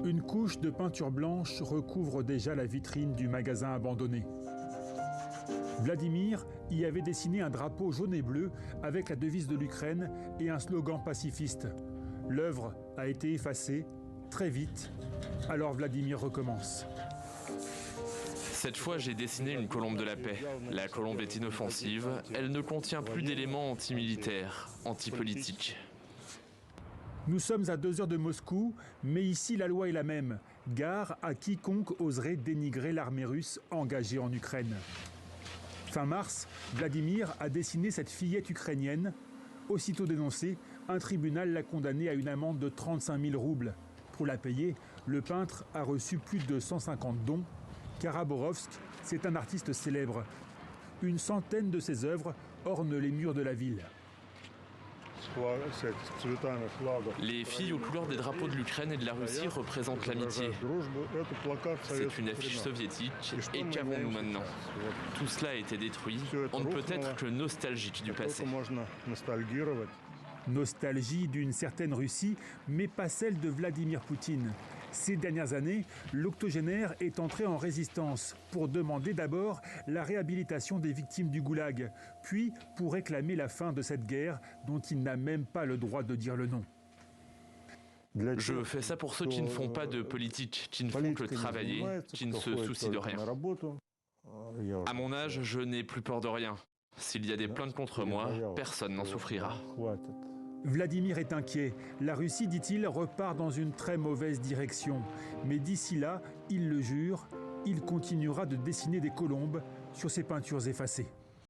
Une couche de peinture blanche recouvre déjà la vitrine du magasin abandonné. Vladimir y avait dessiné un drapeau jaune et bleu avec la devise de l'Ukraine et un slogan pacifiste. L'œuvre a été effacée très vite, alors Vladimir recommence. Cette fois, j'ai dessiné une colombe de la paix. La colombe est inoffensive, elle ne contient plus d'éléments antimilitaires, antipolitiques. Nous sommes à 2 heures de Moscou, mais ici la loi est la même. Gare à quiconque oserait dénigrer l'armée russe engagée en Ukraine. Fin mars, Vladimir a dessiné cette fillette ukrainienne. Aussitôt dénoncée, un tribunal l'a condamnée à une amende de 35 000 roubles. Pour la payer, le peintre a reçu plus de 150 dons. Karaborovsk, c'est un artiste célèbre. Une centaine de ses œuvres ornent les murs de la ville. Les filles aux couleurs des drapeaux de l'Ukraine et de la Russie représentent l'amitié. C'est une affiche soviétique, et qu'avons-nous maintenant? Tout cela a été détruit, on ne peut être que nostalgique du passé. Nostalgie d'une certaine Russie, mais pas celle de Vladimir Poutine. Ces dernières années, l'octogénaire est entré en résistance pour demander d'abord la réhabilitation des victimes du goulag, puis pour réclamer la fin de cette guerre dont il n'a même pas le droit de dire le nom. Je fais ça pour ceux qui ne font pas de politique, qui ne font que travailler, qui ne se soucient de rien. À mon âge, je n'ai plus peur de rien. S'il y a des plaintes contre moi, personne n'en souffrira. Vladimir est inquiet. La Russie, dit-il, repart dans une très mauvaise direction. Mais d'ici là, il le jure, il continuera de dessiner des colombes sur ses peintures effacées.